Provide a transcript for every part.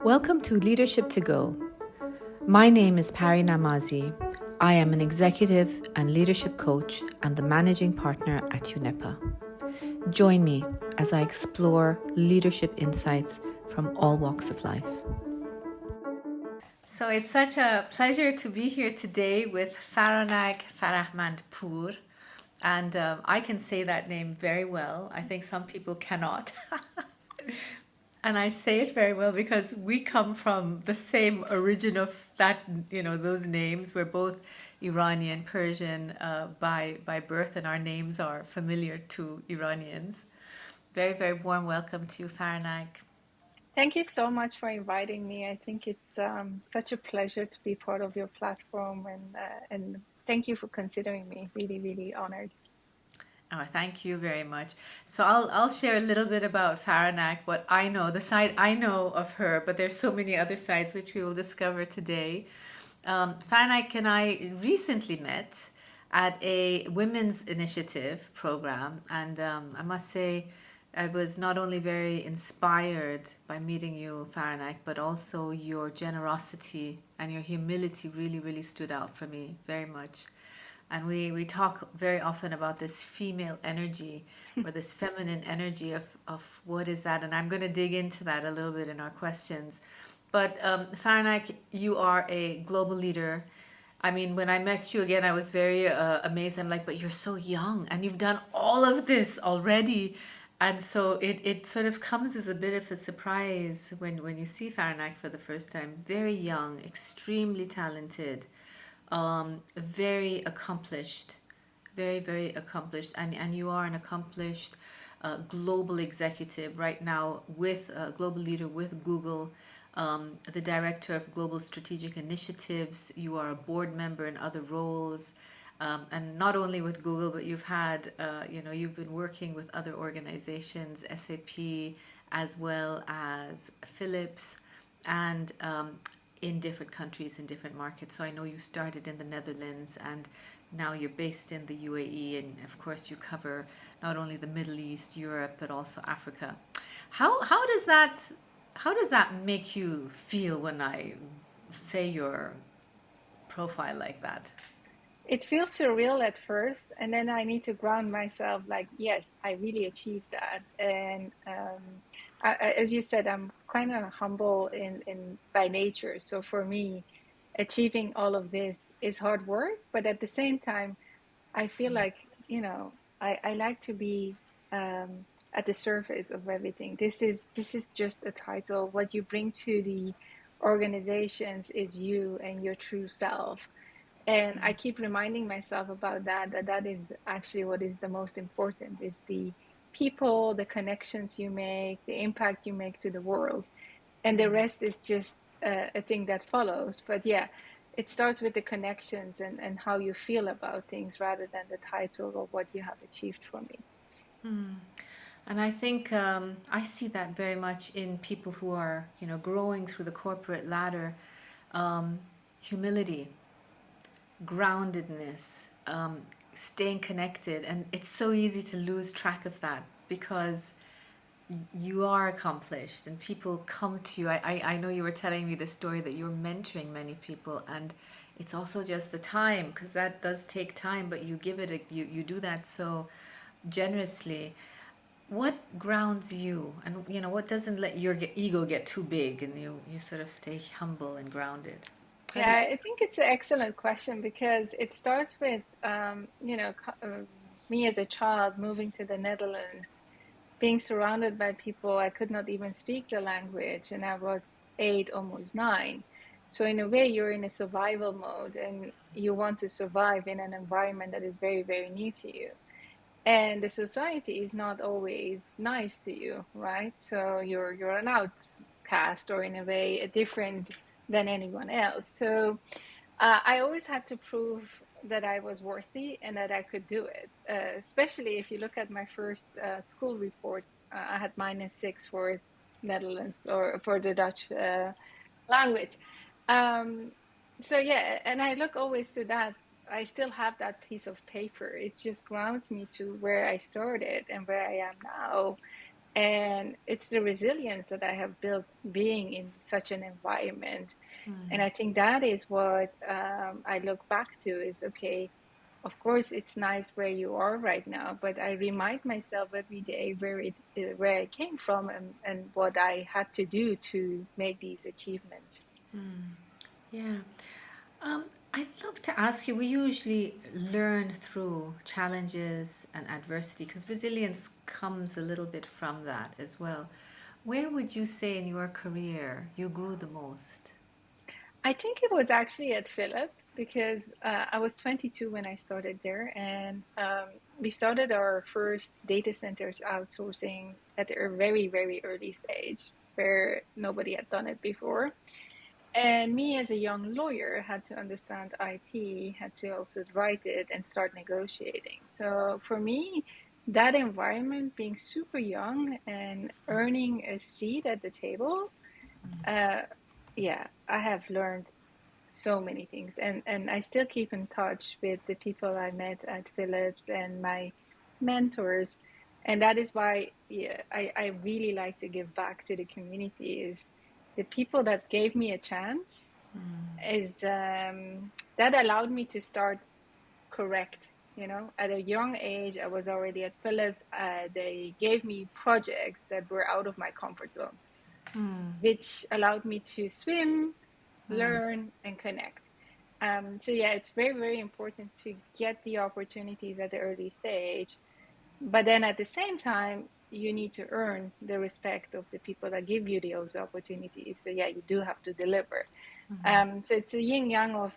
Welcome to Leadership to Go. My name is Pari Namazie. I am an executive and leadership coach and the managing partner at UNEPA. Join me as I explore leadership insights from all walks of life. So it's such a pleasure to be here today with Faranak Farahmand Pour. And I can say that name very well. I think some people cannot. And I say it very well because we come from the same origin of that, those names. We're both Iranian, Persian by birth, and our names are familiar to Iranians. Very, very warm welcome to you, Faranak. Thank you so much for inviting me. I think it's such a pleasure to be part of your platform, and thank you for considering me. Really, really honored. Oh, thank you very much. So I'll share a little bit about Faranak, what I know, the side I know of her, but there's so many other sides which we will discover today. Faranak and I recently met at a women's initiative program, and I must say I was not only very inspired by meeting you, Faranak, but also your generosity and your humility really, really stood out for me very much. And we talk very often about this female energy or this feminine energy of what is that? And I'm going to dig into that a little bit in our questions. But Faranak, you are a global leader. I mean, when I met you again, I was very amazed. I'm like, but you're so young and you've done all of this already. And so it sort of comes as a bit of a surprise when you see Faranak for the first time. Very young, extremely talented, very accomplished, very, very accomplished. And you are an accomplished global executive right now with a global leader with Google, the director of global strategic initiatives. You are a board member in other roles. And not only with Google, but you've had, you've been working with other organizations, SAP, as well as Philips, and in different countries, in different markets. So I know you started in the Netherlands and now you're based in the UAE, and of course you cover not only the Middle East, Europe, but also Africa. How does that make you feel when I say your profile like that? It feels surreal at first, and then I need to ground myself. Like, yes, I really achieved that, and as you said, I'm kind of humble in by nature. So for me, achieving all of this is hard work, but at the same time, I feel like, I like to be at the surface of everything. This is just a title. What you bring to the organizations is you and your true self. And I keep reminding myself about that is actually what is the most important is the people, the connections you make, the impact you make to the world. And the rest is just a thing that follows. But yeah, it starts with the connections and how you feel about things rather than the title or what you have achieved for me. And I think I see that very much in people who are, growing through the corporate ladder. Humility, groundedness, staying connected, and it's so easy to lose track of that because you are accomplished and people come to you. I know you were telling me the story that you're mentoring many people, and it's also just the time because that does take time, but you give it you do that so generously. What grounds you, and what doesn't let your ego get too big and you sort of stay humble and grounded? How do you? Yeah, I think it's an excellent question because it starts with, me as a child moving to the Netherlands, being surrounded by people. I could not even speak the language, and I was 8, almost 9. So in a way, you're in a survival mode, and you want to survive in an environment that is very, very new to you. And the society is not always nice to you, right? So you're an outcast, or in a way, a different than anyone else. So I always had to prove that I was worthy and that I could do it. Especially if you look at my first school report, I had -6 for Netherlands or for the Dutch language. Um, so yeah, and I look always to that. I still have that piece of paper. It just grounds me to where I started and where I am now. And it's the resilience that I have built being in such an environment. And I think that is what I look back to is okay, of course, it's nice where you are right now, but I remind myself every day where I came from and what I had to do to make these achievements. Yeah. I'd love to ask you, we usually learn through challenges and adversity because resilience comes a little bit from that as well. Where would you say in your career you grew the most? I think it was actually at Philips because I was 22 when I started there, and we started our first data centers outsourcing at a very, very early stage where nobody had done it before. And me, as a young lawyer, had to understand IT, had to also write it and start negotiating. So for me, that environment, being super young and earning a seat at the table, uh, yeah, I have learned so many things, and I still keep in touch with the people I met at Philips and my mentors, and that is why, yeah, I really like to give back to the community. Is the people that gave me a chance is that allowed me to start correct. At a young age, I was already at Philips. They gave me projects that were out of my comfort zone, which allowed me to swim, learn, and connect. So yeah, it's very, very important to get the opportunities at the early stage, but then at the same time, you need to earn the respect of the people that give you those opportunities. So yeah, you do have to deliver. So it's a yin yang of,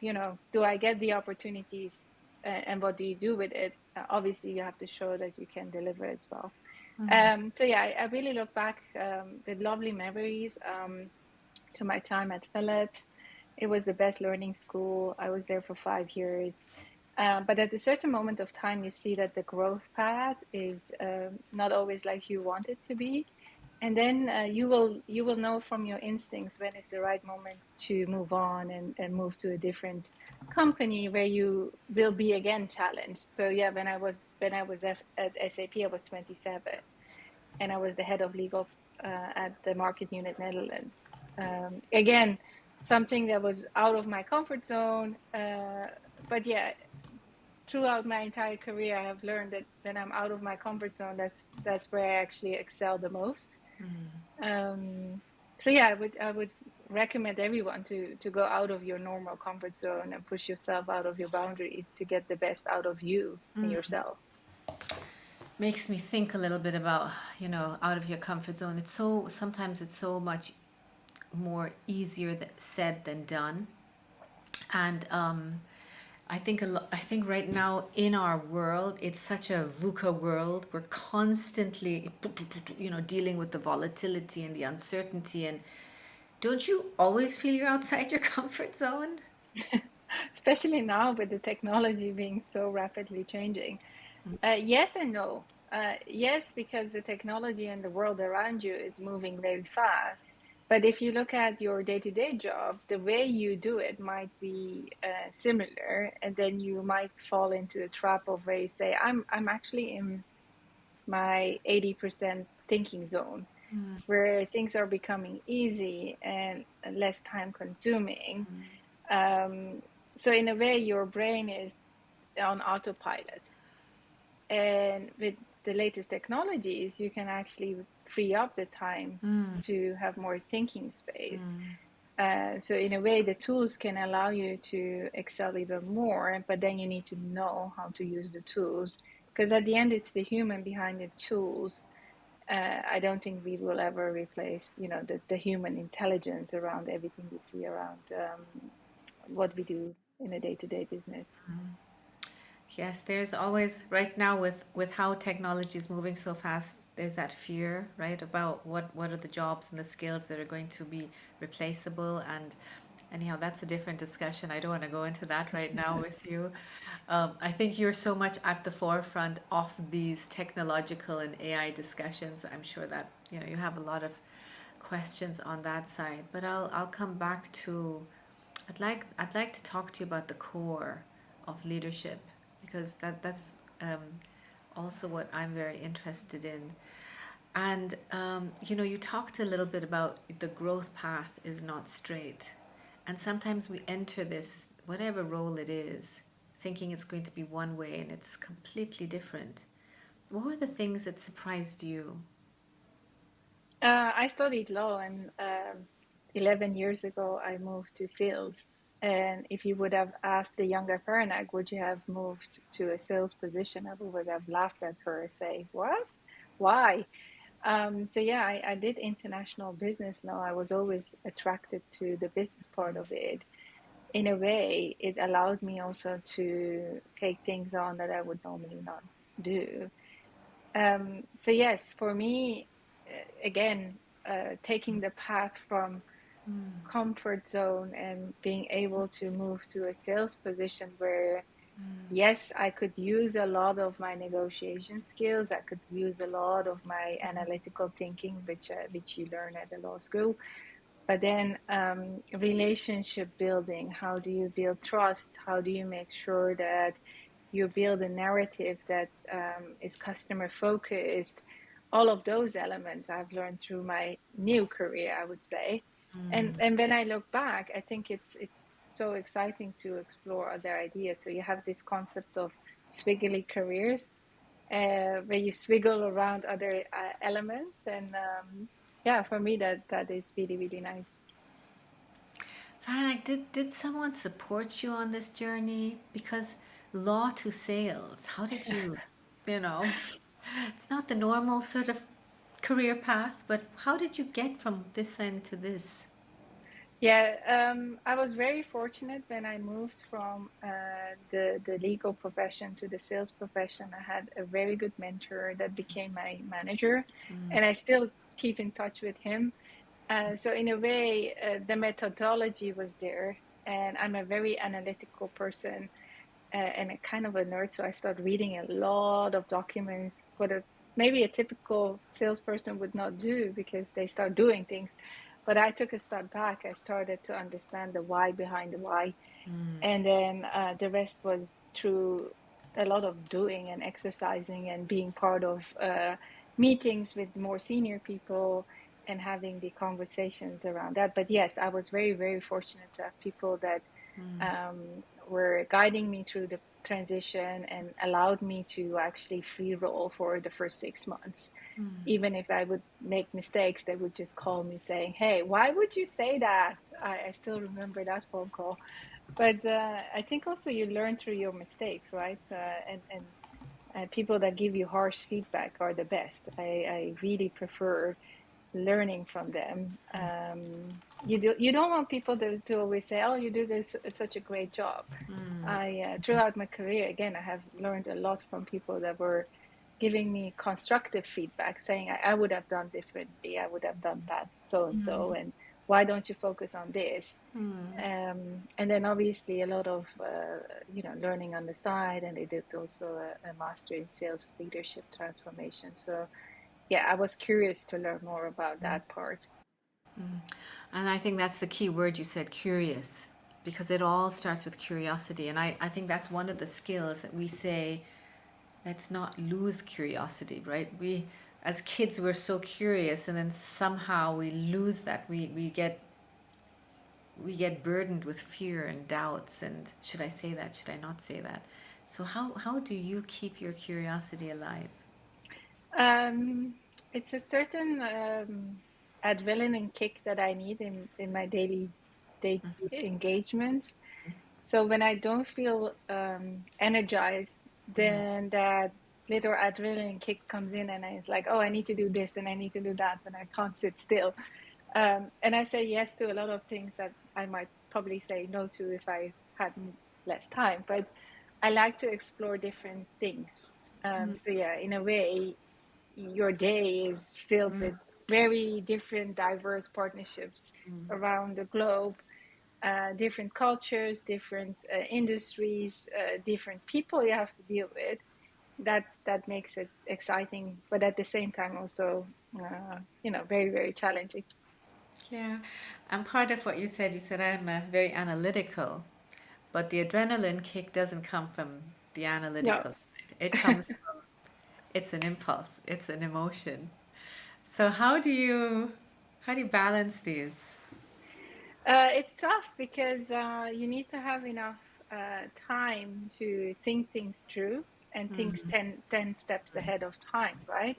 do I get the opportunities, and what do you do with it? Obviously, you have to show that you can deliver as well. So yeah, I really look back with lovely memories to my time at Philips. It was the best learning school. I was there for 5 years. But at a certain moment of time, you see that the growth path is not always like you want it to be, and then you will know from your instincts when is the right moment to move on and move to a different company where you will be again challenged. So yeah, when I was at SAP, I was 27, and I was the head of legal at the market unit Netherlands. Again, something that was out of my comfort zone. But yeah, throughout my entire career, I have learned that when I'm out of my comfort zone, that's where I actually excel the most. Um, so yeah, I would recommend everyone to go out of your normal comfort zone and push yourself out of your boundaries to get the best out of you and yourself. Makes me think a little bit about, out of your comfort zone. Sometimes it's so much more easier said than done. And I think right now in our world, it's such a VUCA world. We're constantly, dealing with the volatility and the uncertainty. And don't you always feel you're outside your comfort zone? Especially now with the technology being so rapidly changing. Yes and no. Yes, because the technology and the world around you is moving very fast. But if you look at your day-to-day job, the way you do it might be similar, and then you might fall into a trap of where you say, "I'm actually in my 80% thinking zone, where things are becoming easy and less time consuming." Um, so in a way, your brain is on autopilot. And with the latest technologies, you can actually free up the time to have more thinking space. So in a way, the tools can allow you to excel even more, but then you need to know how to use the tools, because at the end, it's the human behind the tools. I don't think we will ever replace, the human intelligence around everything you see around what we do in a day-to-day business. Yes, there's always right now with how technology is moving so fast, there's that fear, right, about what are the jobs and the skills that are going to be replaceable. And anyhow, that's a different discussion. I don't want to go into that right now with you. I think you're so much at the forefront of these technological and AI discussions. I'm sure that you have a lot of questions on that side. But I'll come back to I'd like to talk to you about the core of leadership because that's also what I'm very interested in. And you talked a little bit about the growth path is not straight. And sometimes we enter this, whatever role it is, thinking it's going to be one way and it's completely different. What were the things that surprised you? I studied law, and 11 years ago, I moved to sales. And if you would have asked the younger Faranak, would you have moved to a sales position? I would have laughed at her, say, "What? Why?" So yeah, I did international business law. I was always attracted to the business part of it. In a way, it allowed me also to take things on that I would normally not do. So yes, for me, again, taking the path from comfort zone and being able to move to a sales position where, yes, I could use a lot of my negotiation skills. I could use a lot of my analytical thinking, which you learn at the law school. But then relationship building, how do you build trust? How do you make sure that you build a narrative that is customer focused? All of those elements I've learned through my new career, I would say. And when I look back, I think it's so exciting to explore other ideas. So you have this concept of swiggly careers, where you swiggle around other elements, and yeah, for me that is really really nice. Faranak, did someone support you on this journey? Because law to sales, how did you know, it's not the normal sort of career path, but how did you get from this end to this? Yeah, I was very fortunate when I moved from the legal profession to the sales profession. I had a very good mentor that became my manager, and I still keep in touch with him. So in a way, the methodology was there, and I'm a very analytical person, and a kind of a nerd. So I started reading a lot of documents, what a maybe a typical salesperson would not do because they start doing things. But I took a step back. I started to understand the why behind the why, and then the rest was through a lot of doing and exercising and being part of meetings with more senior people and having the conversations around that. But yes, I was very very fortunate to have people that were guiding me through the transition and allowed me to actually free roll for the first 6 months. Even if I would make mistakes, they would just call me saying, "Hey, why would you say that?" I still remember that phone call. But I think also you learn through your mistakes, right? And people that give you harsh feedback are the best. I really prefer learning from them. You don't want people to always say, "Oh, you do this such a great job." I throughout my career, again, I have learned a lot from people that were giving me constructive feedback, saying I would have done differently, I would have done that so and so, and why don't you focus on this? And then obviously a lot of learning on the side, and they did also a master in sales leadership transformation. So yeah, I was curious to learn more about that part. And I think that's the key word you said, curious, because it all starts with curiosity. And I think that's one of the skills that we say, let's not lose curiosity, right? As kids, we're so curious, and then somehow we lose that. We get burdened with fear and doubts, and should I say that? Should I not say that? So how do you keep your curiosity alive? Um, it's a certain adrenaline kick that I need in my daily day engagements. So when I don't feel energized, then that little adrenaline kick comes in, and it's like, oh, I need to do this and I need to do that, and I can't sit still. And I say yes to a lot of things that I might probably say no to if I had less time. But I like to explore different things. So yeah, in a way, your day is filled with very different, diverse partnerships around the globe, different cultures, different industries, different people you have to deal with. That makes it exciting, but at the same time also, very very challenging. Yeah, and part of what you said I'm very analytical, but the adrenaline kick doesn't come from the No. analytical side. It's an impulse, it's an emotion. So how do you balance these? It's tough because you need to have enough time to think things through and think ten steps ahead of time, right?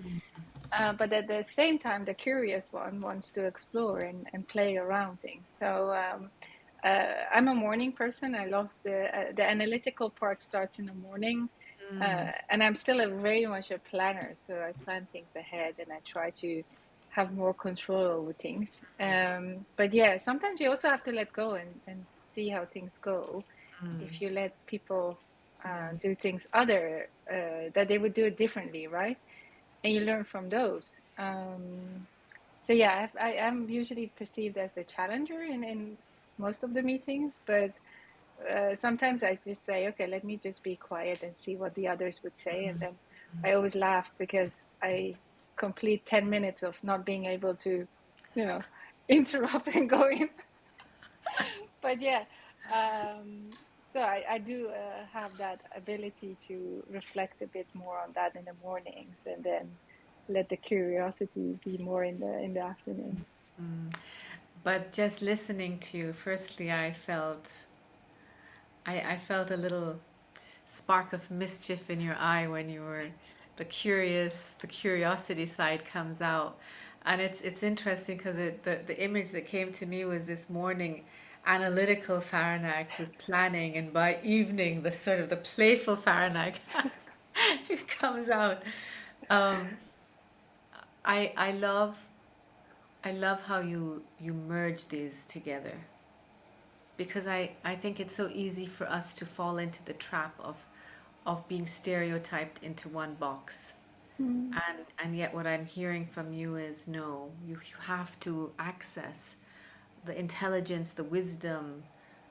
But at the same time, the curious one wants to explore and play around things. So I'm a morning person. I love the analytical part starts in the morning, and I'm still very much a planner. So I plan things ahead, and I try to have more control over things. But yeah, sometimes you also have to let go and see how things go. If you let people do things other that they would do it differently, right? And you learn from those. So yeah, I am usually perceived as a challenger in most of the meetings, but sometimes I just say, okay, let me just be quiet and see what the others would say, and then I always laugh because I complete 10 minutes of not being able to, you know, interrupt and go in. But yeah, so I do have that ability to reflect a bit more on that in the mornings, and then let the curiosity be more in the afternoon. But just listening to you, firstly, I felt a little spark of mischief in your eye when you were the curiosity side comes out, and it's interesting because the image that came to me was this morning, analytical Faranak who's planning, and by evening the sort of the playful Faranak comes out. Um, I love how you merge these together because I think it's so easy for us to fall into the trap of being stereotyped into one box. Mm. And yet what I'm hearing from you is no, you have to access the intelligence, the wisdom,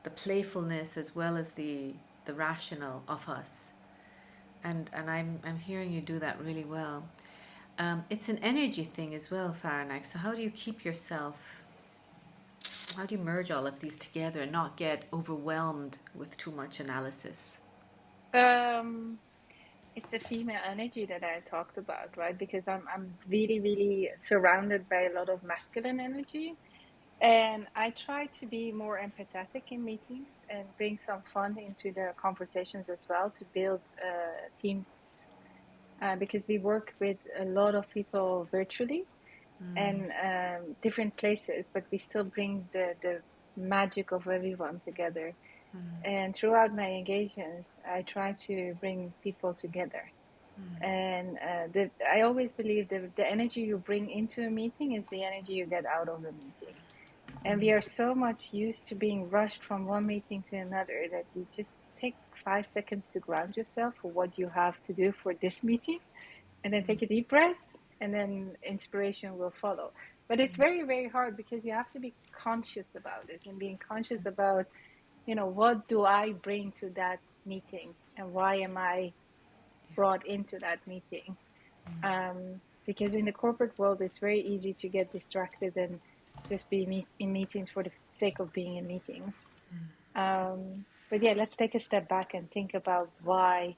the playfulness as well as the rational of us. And I'm hearing you do that really well. It's an energy thing as well, Faranak. So how do you keep yourself, how do you merge all of these together and not get overwhelmed with too much analysis? Um, it's the female energy that I talked about, right? Because I'm really, really surrounded by a lot of masculine energy. And I try to be more empathetic in meetings and bring some fun into the conversations as well to build teams because we work with a lot of people virtually and different places, but we still bring the magic of everyone together. And throughout my engagements, I try to bring people together. And I always believe that the energy you bring into a meeting is the energy you get out of the meeting. And we are so much used to being rushed from one meeting to another that you just take 5 seconds to ground yourself for what you have to do for this meeting, and then take a deep breath, and then inspiration will follow. But it's very, very hard because you have to be conscious about it and being conscious about, what do I bring to that meeting and why am I brought into that meeting? Because in the corporate world, it's very easy to get distracted and just be in meetings for the sake of being in meetings. But yeah, let's take a step back and think about why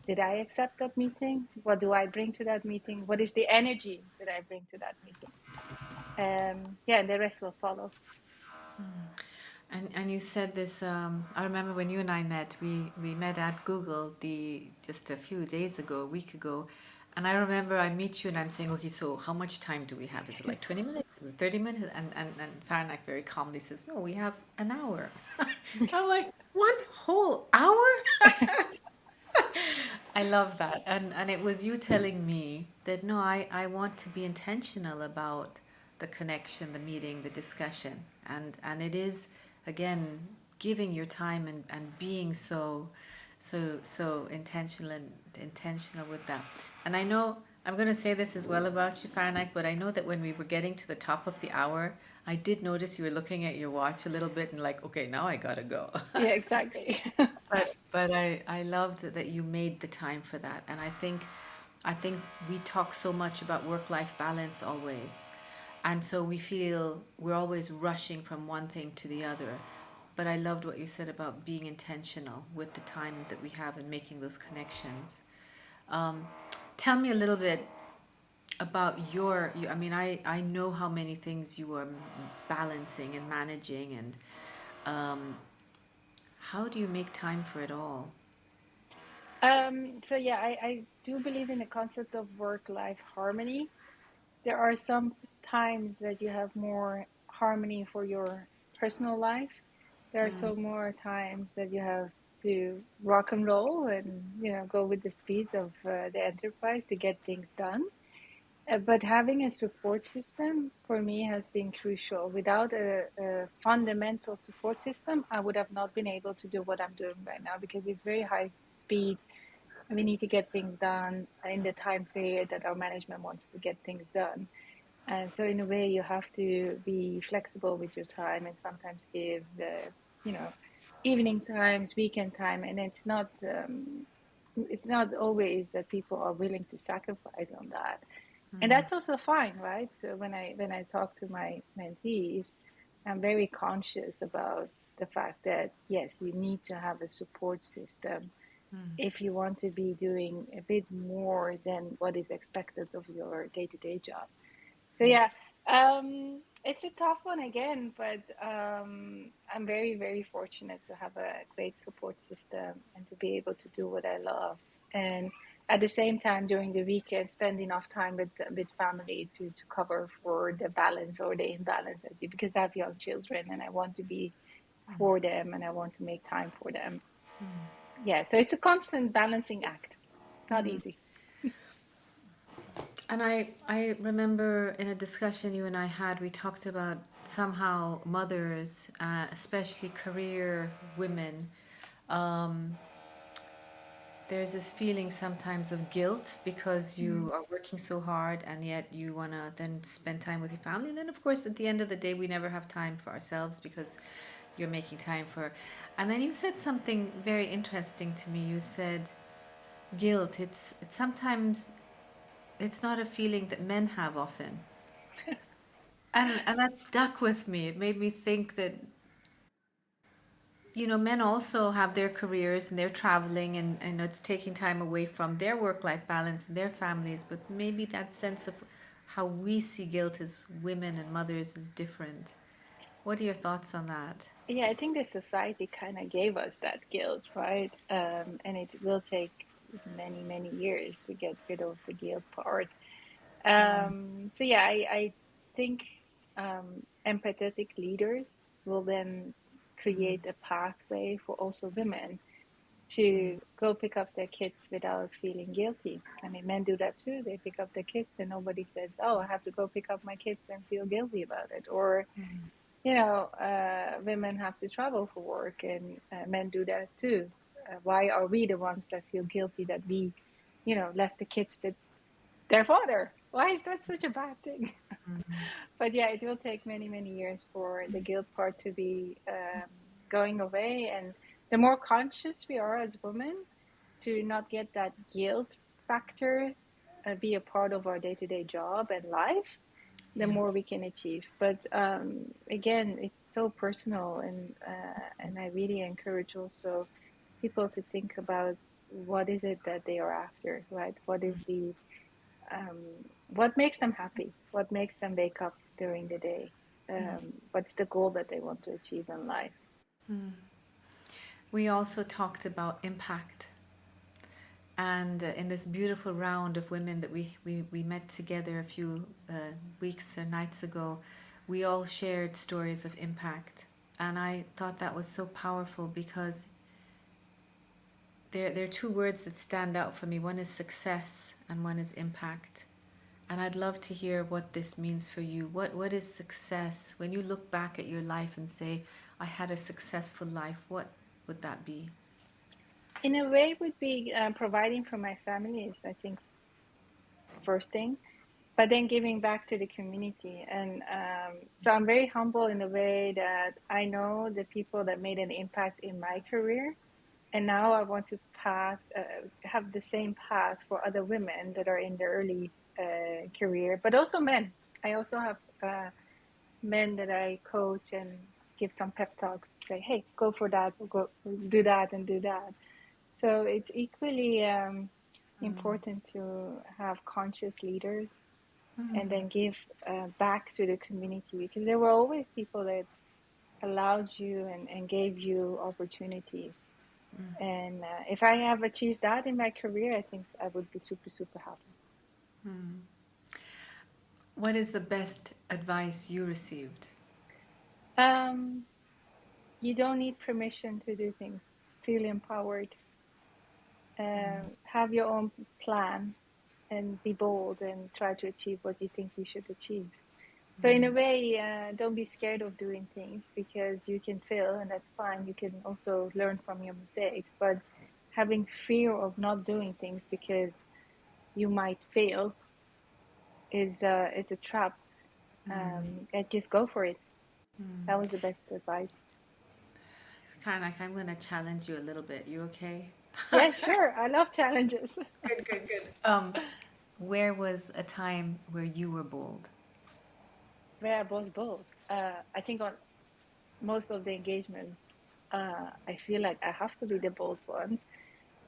did I accept that meeting? What do I bring to that meeting? What is the energy that I bring to that meeting? Yeah, and the rest will follow. And you said this. I remember when you and I met. We met at Google the just a few days ago, a week ago, and I remember I meet you and I'm saying, okay, so how much time do we have? Is it like 20 minutes? Is it 30 minutes? And Faranak very calmly says, no, we have an hour. I'm like, one whole hour? I love that. And it was you telling me that no, I want to be intentional about the connection, the meeting, the discussion. And it is again giving your time and being so intentional with that. And I know I'm gonna say this as well about you, Faranak, but I know that when we were getting to the top of the hour, I did notice you were looking at your watch a little bit and like, okay, now I gotta go. Yeah, exactly. But I loved that you made the time for that. And I think we talk so much about work-life balance always. And so we feel we're always rushing from one thing to the other. But I loved what you said about being intentional with the time that we have and making those connections. Um, Tell me a little bit about I mean, I know how many things you are balancing and managing, and um, how do you make time for it all? So yeah, I do believe in the concept of work-life harmony. There are some times that you have more harmony for your personal life. There are some more times that you have to rock and roll and go with the speed of the enterprise to get things done. But having a support system for me has been crucial. Without a fundamental support system, I would have not been able to do what I'm doing right now because it's very high speed and we need to get things done in the time period that our management wants to get things done. And so, in a way, you have to be flexible with your time and sometimes give you know, evening times, weekend time, and it's not always that people are willing to sacrifice on that, and that's also fine, right? So when I talk to my mentees, I'm very conscious about the fact that yes, you need to have a support system if you want to be doing a bit more than what is expected of your day-to-day job. So yeah, it's a tough one again, but I'm very, very fortunate to have a great support system and to be able to do what I love. And at the same time, during the weekend, spend enough time with family to cover for the balance or the imbalance, as you because I have young children and I want to be for them and I want to make time for them. Yeah, so it's a constant balancing act. Not easy. And I remember in a discussion you and I had, we talked about somehow mothers, especially career women, there's this feeling sometimes of guilt because Mm. you are working so hard and yet you want to then spend time with your family. And then, of course, at the end of the day, we never have time for ourselves because you're making time for. And then you said something very interesting to me. You said guilt. It's sometimes it's not a feeling that men have often. And that stuck with me. It made me think that men also have their careers and they're traveling and it's taking time away from their work-life balance and their families, but maybe that sense of how we see guilt as women and mothers is different. What are your thoughts on that? Yeah, I think the society kind of gave us that guilt, right? And it will take many, many years to get rid of the guilt part. So yeah, I think empathetic leaders will then create a pathway for also women to go pick up their kids without feeling guilty. I mean, men do that too. They pick up their kids and nobody says, "Oh, I have to go pick up my kids and feel guilty about it." Or women have to travel for work and men do that too. Why are we the ones that feel guilty that we, left the kids with their father? Why is that such a bad thing? But yeah, it will take many, many years for the guilt part to be going away. And the more conscious we are as women to not get that guilt factor be a part of our day-to-day job and life, the Yeah. more we can achieve. But again, it's so personal, and I really encourage also people to think about what is it that they are after, right? What is what makes them happy? What makes them wake up during the day? What's the goal that they want to achieve in life? We also talked about impact. And in this beautiful round of women that we met together a few weeks or nights ago, we all shared stories of impact. And I thought that was so powerful because there are two words that stand out for me. One is success and one is impact. And I'd love to hear what this means for you. What is success? When you look back at your life and say, I had a successful life, what would that be? In a way, would be providing for my family is, I think, first thing, but then giving back to the community. And so I'm very humble in the way that I know the people that made an impact in my career. And now I want to have the same path for other women that are in their early career, but also men. I also have men that I coach and give some pep talks. Say, hey, go for that, go do that, and do that. So it's equally important to have conscious leaders and then give back to the community, because there were always people that allowed you and gave you opportunities. And if I have achieved that in my career, I think I would be super, super happy. What is the best advice you received? Um, you don't need permission to do things. Feel empowered. Have your own plan and be bold and try to achieve what you think you should achieve. So in a way, don't be scared of doing things, because you can fail and that's fine. You can also learn from your mistakes, but having fear of not doing things because you might fail is a trap. And just go for it. That was the best advice. It's kind of like I'm going to challenge you a little bit. You okay? Yeah, sure. I love challenges. Good, good, good. Where was a time where you were bold? Where I was both. I think on most of the engagements, I feel like I have to be the bold one.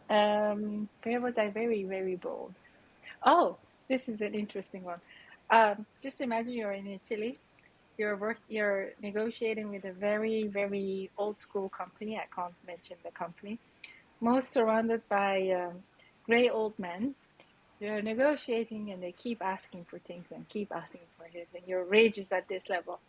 Where was I very, very bold? Oh, this is an interesting one. Just imagine you're in Italy. You're negotiating with a very, very old school company. I can't mention the company. Most surrounded by gray old men. You're negotiating and they keep asking for things and keep asking for this, and your rage is at this level.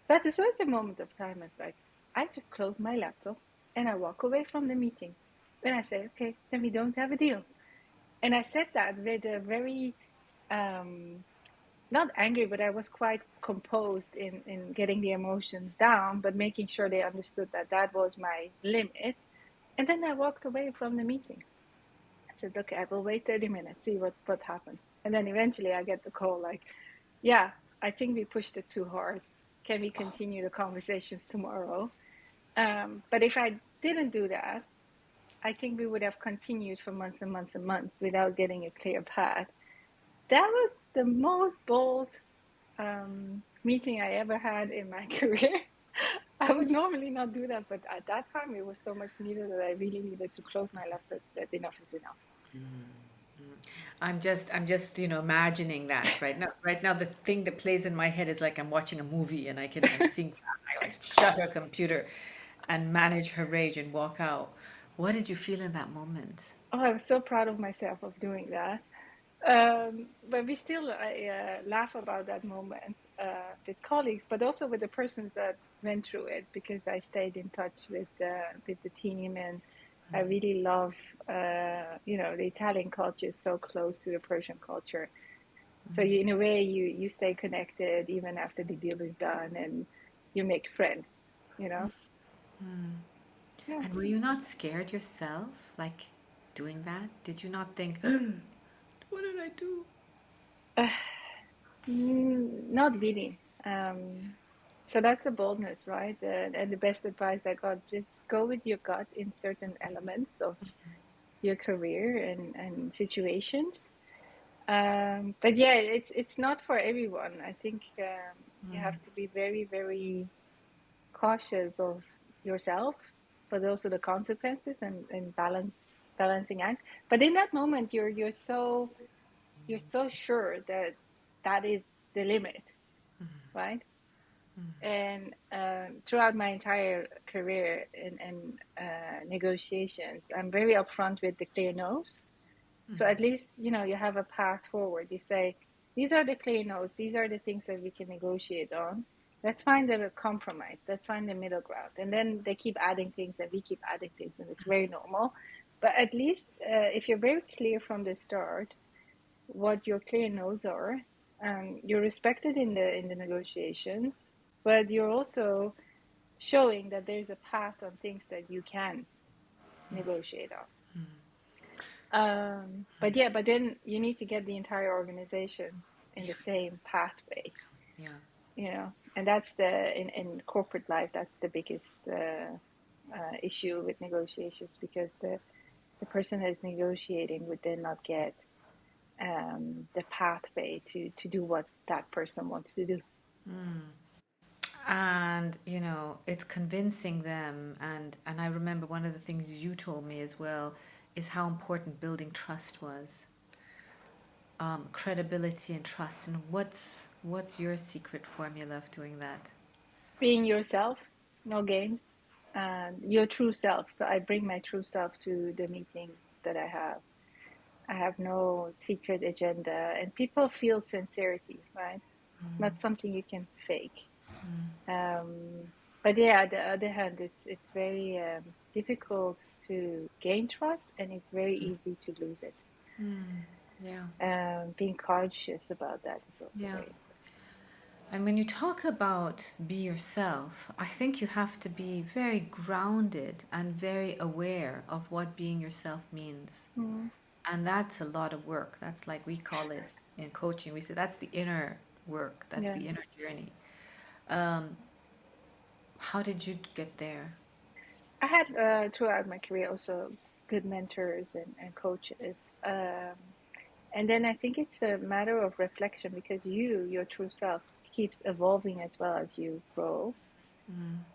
So at a certain moment of time, it's like, I just close my laptop and I walk away from the meeting. Then I say, okay, then we don't have a deal. And I said that with a very, um, not angry, but I was quite composed in getting the emotions down, but making sure they understood that that was my limit. And then I walked away from the meeting. I said, okay, I will wait 30 minutes, see what happens. And then eventually I get the call like, yeah, I think we pushed it too hard. Can we continue the conversations tomorrow? But if I didn't do that, I think we would have continued for months and months and months without getting a clear path. That was the most bold meeting I ever had in my career. I would normally not do that, but at that time it was so much needed that I really needed to close my laptop. Said enough is enough. I'm just imagining that right now. Right now, the thing that plays in my head is like I'm watching a movie and I'm seeing I like shut her computer and manage her rage and walk out. What did you feel in that moment? Oh, I'm so proud of myself of doing that. But we still laugh about that moment with colleagues, but also with the persons that went through it, because I stayed in touch with the team, and I really love the Italian culture is so close to the Persian culture. So in a way, you stay connected even after the deal is done, and you make friends. You know, yeah. And were you not scared yourself, like doing that? Did you not think, what did I do? Not really. So that's the boldness, right? And the best advice I got, just go with your gut in certain elements of your career and situations. But yeah, it's not for everyone. I think you have to be very, very cautious of yourself, but also the consequences and balancing act. But in that moment, you're so sure that that is the limit, right? And throughout my entire career in negotiations, I'm very upfront with the clear no's. So at least, you have a path forward. You say, these are the clear no's, these are the things that we can negotiate on. Let's find a compromise. Let's find the middle ground. And then they keep adding things and we keep adding things, and it's very normal. But at least if you're very clear from the start what your clear no's are, you're respected in the negotiation, but you're also showing that there's a path on things that you can negotiate on. But yeah, but then you need to get the entire organization in the same pathway, Yeah. and that's in corporate life, that's the biggest issue with negotiations, because the person that is negotiating would then not get the pathway to do what that person wants to do. And it's convincing them, and I remember one of the things you told me as well is how important building trust was. credibility and trust. And what's your secret formula of doing that? Being yourself, no games, and your true self. So I bring my true self to the meetings that I have. I have no secret agenda, and people feel sincerity, right? It's not something you can fake. But yeah, on the other hand, it's very difficult to gain trust, and it's very easy to lose it. Yeah, Being conscious about that is also yeah. very And when you talk about be yourself, I think you have to be very grounded and very aware of what being yourself means. important. And that's a lot of work. That's like we call it in coaching, we say that's the inner work, that's Yeah. the inner journey. Um, how did you get there? I had throughout my career also good mentors and coaches. And then I think it's a matter of reflection because your true self, keeps evolving as well as you grow,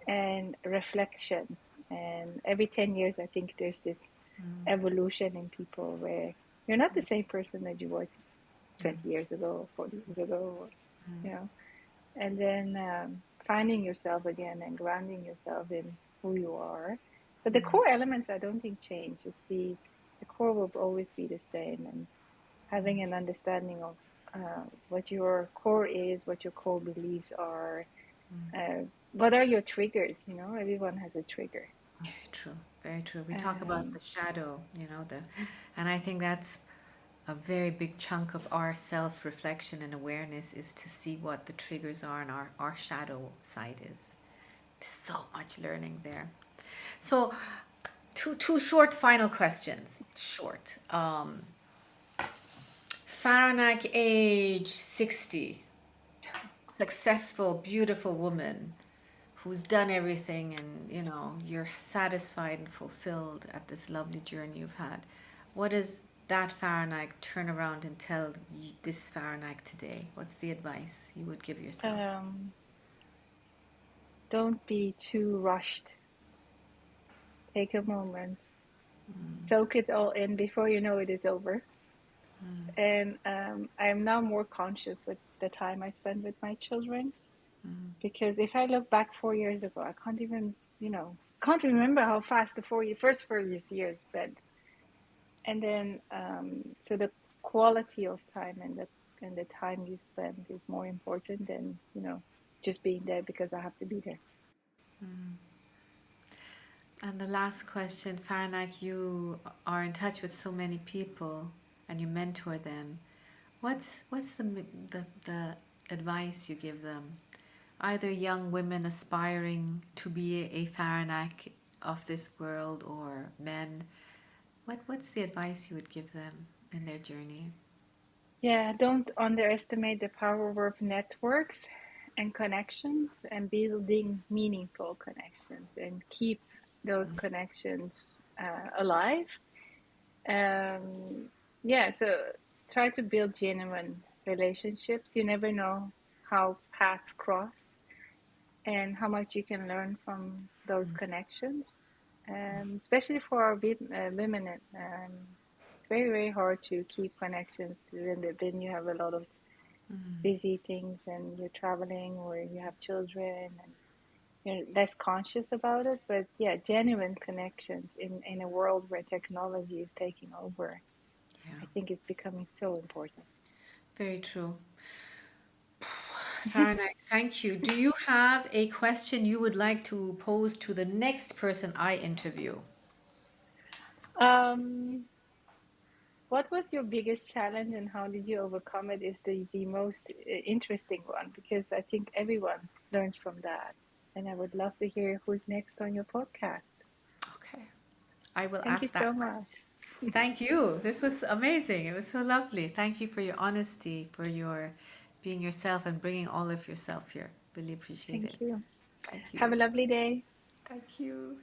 and reflection. And every 10 years, I think there's this evolution in people where you're not the same person that you were 20 years ago, 40 years ago, you know. And then finding yourself again and grounding yourself in who you are. But the core elements I don't think change. It's the core will always be the same, and having an understanding of what your core is, what your core beliefs are, what are your triggers. You know, everyone has a trigger. Very true, very true. We talk about Um, the shadow, and I think that's a very big chunk of our self-reflection and awareness is to see what the triggers are and our shadow side is. There's so much learning there. So, two short final questions. Short. Faranak, age 60, successful, beautiful woman who's done everything, and you're satisfied and fulfilled at this lovely journey you've had. What does that Faranak turn around and tell this Faranak today? What's the advice you would give yourself? um, don't be too rushed. Take a moment, soak it all in before you know it is over. And I'm now more conscious with the time I spend with my children, because if I look back 4 years ago, I can't even, can't remember how fast the first 4 years spent. And then, so the quality of time and the time you spend is more important than, just being there because I have to be there. And the last question, Faranak, you are in touch with so many people and you mentor them. What's the advice you give them? Either young women aspiring to be a Faranak of this world or men. What's the advice you would give them in their journey? Yeah, don't underestimate the power of networks and connections, and building meaningful connections, and keep those connections alive. Yeah, so try to build genuine relationships. You never know how paths cross and how much you can learn from those connections, especially for our women. It's very, very hard to keep connections when you have a lot of busy things and you're traveling or you have children and you're less conscious about it. But yeah, genuine connections in a world where technology is taking over, Yeah, I think it's becoming so important. very true. Faranak, thank you. Do you have a question you would like to pose to the next person I interview? um, what was your biggest challenge and how did you overcome it is the most interesting one, because I think everyone learns from that. And I would love to hear who's next on your podcast. Okay, I will Thank you ask that so question. much. Thank you. This was amazing. It was so lovely. Thank you for your honesty, for your being yourself and bringing all of yourself here. Really appreciate Thank it. you. Thank Have you. a lovely day. Thank you.